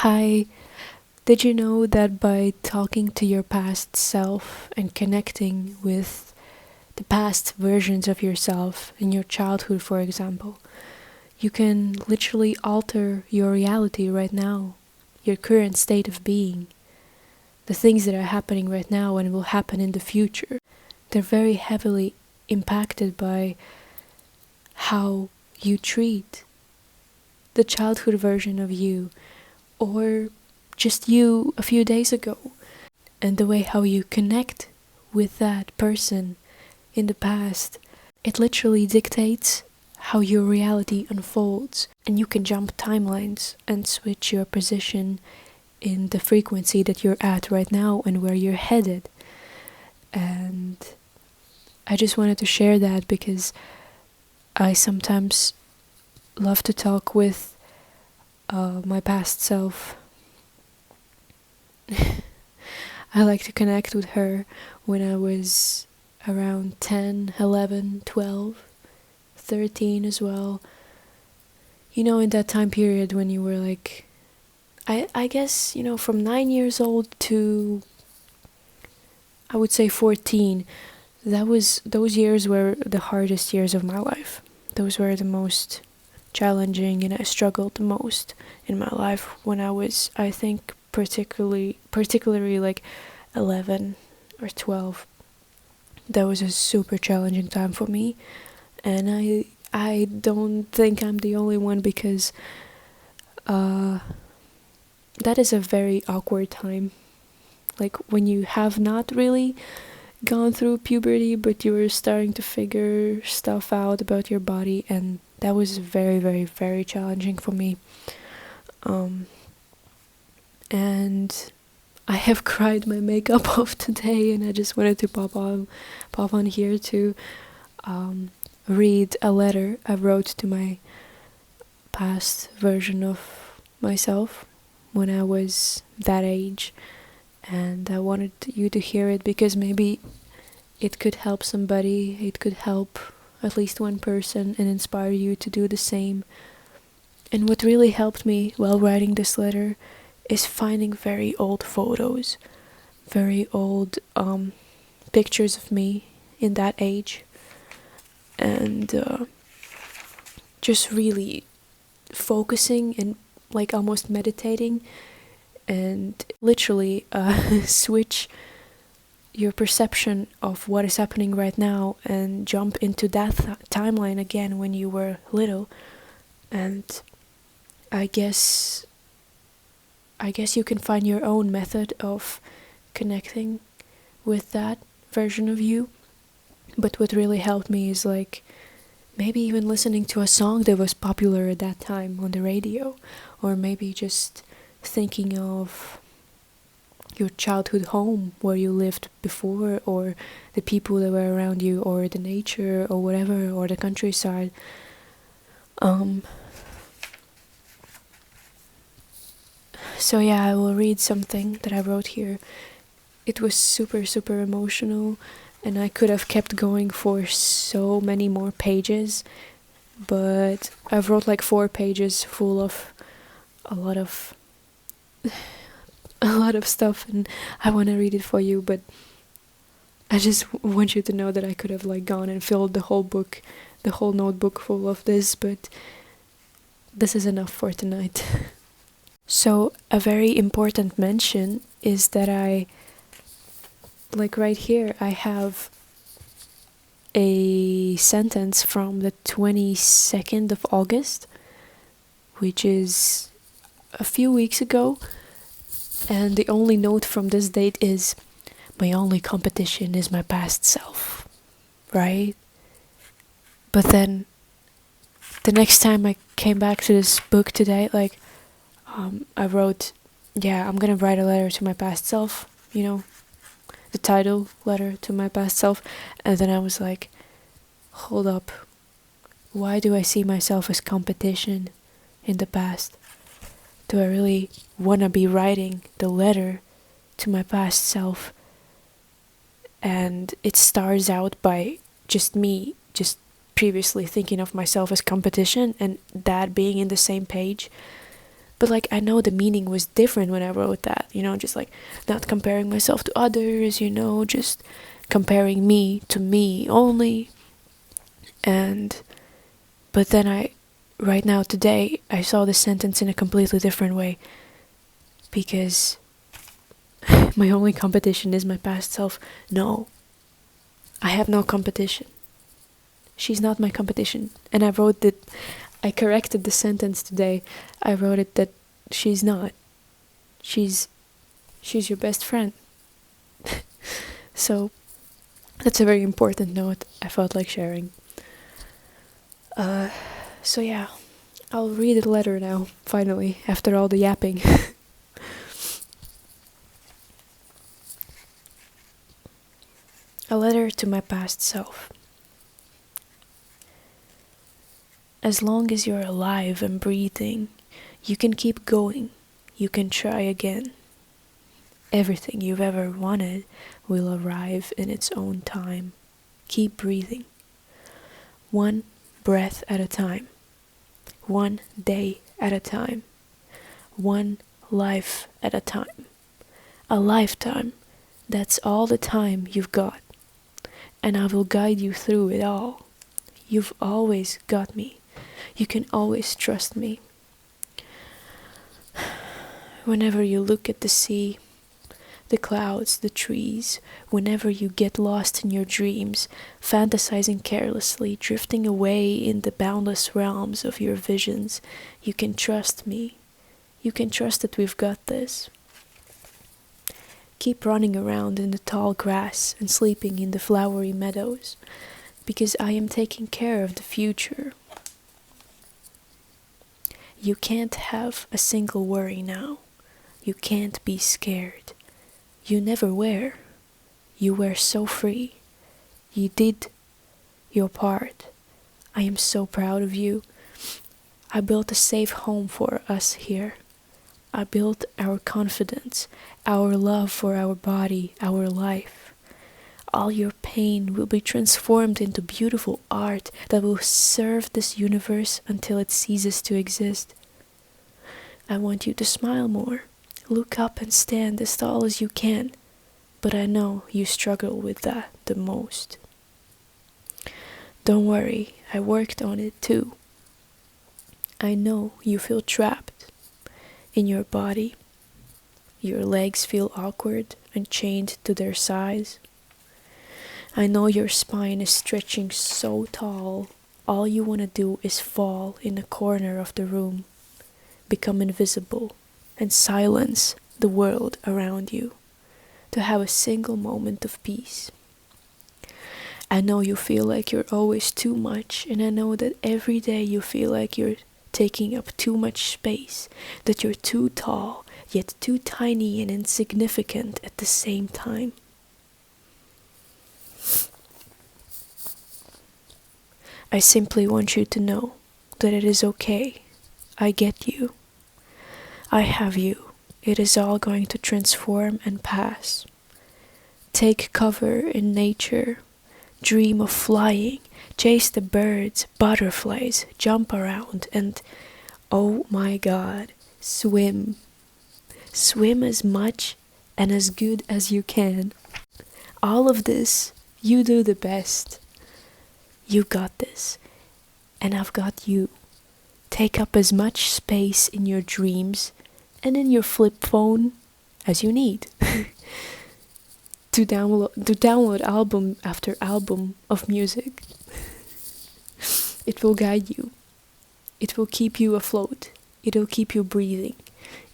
Hi, did you know that by talking to your past self and connecting with the past versions of yourself in your childhood, for example, you can literally alter your reality right now, your current state of being, the things that are happening right now and will happen in the future? They're very heavily impacted by how you treat the childhood version of you, or just you a few days ago, and the way how you connect with that person in the past. It literally dictates how your reality unfolds, and you can jump timelines and switch your position in the frequency that you're at right now and where you're headed. And I just wanted to share that because I sometimes love to talk with my past self. I like to connect with her when I was around 10, 11, 12, 13 as well. You know, in that time period when you were like, I guess, from 9 years old to, I would say 14, those years were the hardest years of my life. Those were the most challenging, and I struggled the most in my life when I was, I think, particularly like 11 or 12. That was a super challenging time for me, and I don't think I'm the only one, because that is a very awkward time. Like when you have not really gone through puberty, but you were starting to figure stuff out about your body, and that was very, very, very challenging for me. And I have cried my makeup off today, and I just wanted to pop on here to read a letter I wrote to my past version of myself when I was that age. And I wanted you to hear it because maybe it could help somebody, it could help at least one person and inspire you to do the same. And what really helped me while writing this letter is finding very old photos, very old pictures of me in that age, and just really focusing and like almost meditating, and literally switch your perception of what is happening right now and jump into that timeline again when you were little. And I guess you can find your own method of connecting with that version of you. But what really helped me is like maybe even listening to a song that was popular at that time on the radio, or maybe just thinking of your childhood home where you lived before, or the people that were around you, or the nature, or whatever, or the countryside. So yeah, I will read something that I wrote here. It was super, super emotional, and I could have kept going for so many more pages, but I've wrote like 4 pages full of a lot of stuff, and I want to read it for you, but I just want you to know that I could have like gone and filled the whole book, the whole notebook full of this, but this is enough for tonight. So a very important mention is that like right here, I have a sentence from the 22nd of August, which is a few weeks ago, and the only note from this date is, my only competition is my past self, right? But then the next time I came back to this book today, like I wrote, I'm gonna write a letter to my past self, the title, letter to my past self. And then I was like, hold up, why do I see myself as competition in the past? Do I really want to be writing the letter to my past self? And it starts out by just me just previously thinking of myself as competition, and that being in the same page. But like, I know the meaning was different when I wrote that, just like not comparing myself to others, just comparing me to me only. But then right now, today, I saw this sentence in a completely different way, because my only competition is my past self. No, I have no competition. She's not my competition. And I corrected the sentence today. I wrote it that she's not. She's your best friend. So that's a very important note I felt like sharing. So yeah, I'll read the letter now, finally, after all the yapping. A letter to my past self. As long as you're alive and breathing, you can keep going. You can try again. Everything you've ever wanted will arrive in its own time. Keep breathing. One breath at a time. One day at a time. One life at a time. A lifetime. That's all the time you've got. And I will guide you through it all. You've always got me. You can always trust me. Whenever you look at the sea, the clouds, the trees, whenever you get lost in your dreams, fantasizing carelessly, drifting away in the boundless realms of your visions, you can trust me. You can trust that we've got this. Keep running around in the tall grass and sleeping in the flowery meadows, because I am taking care of the future. You can't have a single worry now. You can't be scared. You never were. You were so free. You did your part. I am so proud of you. I built a safe home for us here. I built our confidence, our love for our body, our life. All your pain will be transformed into beautiful art that will serve this universe until it ceases to exist. I want you to smile more. Look up and stand as tall as you can. But I know you struggle with that the most. Don't worry, I worked on it too. I know you feel trapped in your body. Your legs feel awkward and chained to their size. I know your spine is stretching so tall, all you want to do is fall in a corner of the room, become invisible, and silence the world around you, to have a single moment of peace. I know you feel like you're always too much, and I know that every day you feel like you're taking up too much space, that you're too tall, yet too tiny and insignificant at the same time. I simply want you to know that it is okay. I get you. I have you. It is all going to transform and pass. Take cover in nature. Dream of flying. Chase the birds, butterflies, jump around, and, oh my God, swim. Swim as much and as good as you can. All of this, you do the best. You got this. And I've got you. Take up as much space in your dreams and in your flip phone as you need. to download album after album of music. It will guide you. It will keep you afloat. It will keep you breathing.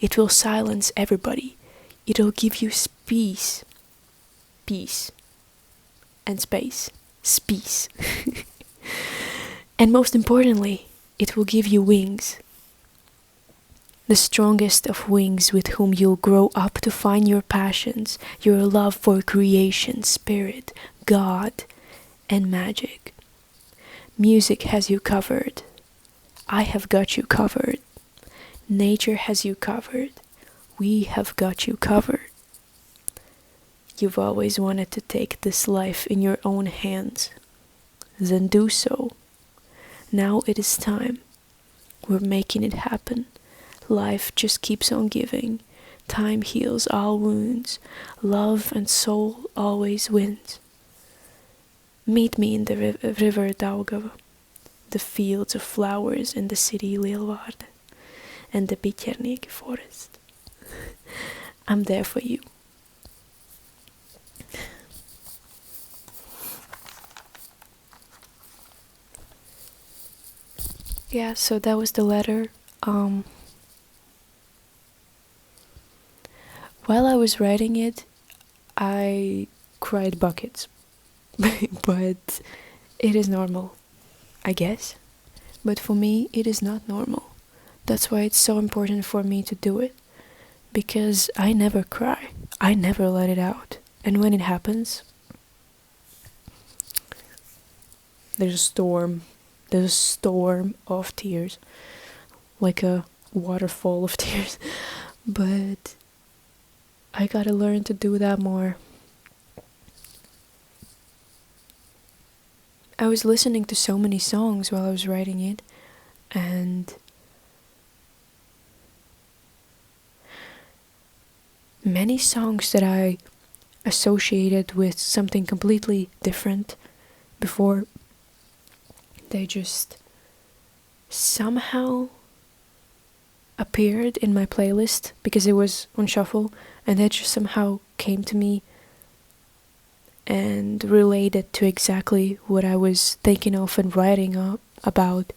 It will silence everybody. It will give you peace. Peace. And space. Space. And most importantly, it will give you wings. The strongest of wings with whom you'll grow up to find your passions, your love for creation, spirit, God, and magic. Music has you covered. I have got you covered. Nature has you covered. We have got you covered. You've always wanted to take this life in your own hands. Then do so. Now it is time. We're making it happen. Life just keeps on giving. Time heals all wounds. Love and soul always wins. Meet me in the river Daugava, the fields of flowers in the city Lilvarde, and the Bitjerniki forest. I'm there for you. Yeah, so that was the letter. While I was writing it, I cried buckets. But it is normal, I guess. But for me, it is not normal. That's why it's so important for me to do it. Because I never cry. I never let it out. And when it happens, there's a storm. There's a storm of tears. Like a waterfall of tears. But I gotta learn to do that more. I was listening to so many songs while I was writing it, and many songs that I associated with something completely different before, they just somehow appeared in my playlist because it was on shuffle, and they just somehow came to me and related to exactly what I was thinking of and writing about,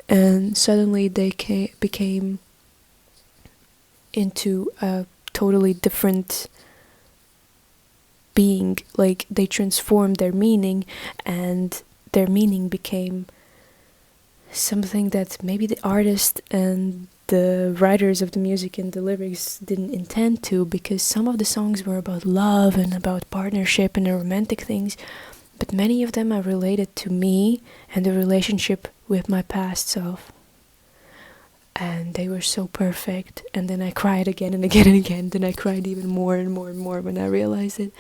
and suddenly they became into a totally different being. Like, they transformed their meaning, and their meaning became something that maybe the artist and the writers of the music and the lyrics didn't intend to, because some of the songs were about love and about partnership and romantic things, but many of them are related to me and the relationship with my past self. And they were so perfect, and then I cried again and again and again. Then I cried even more and more and more when I realized it.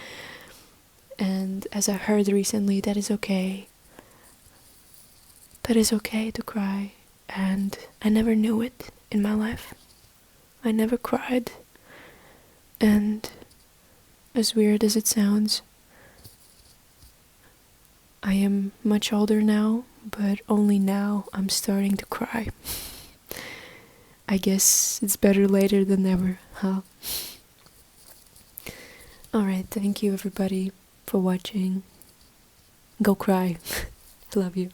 And as I heard recently, that is okay. That is okay to cry, and I never knew it in my life. I never cried, and as weird as it sounds, I am much older now, but only now I'm starting to cry. I guess it's better later than never, huh? Alright, thank you everybody for watching. Go cry. I love you.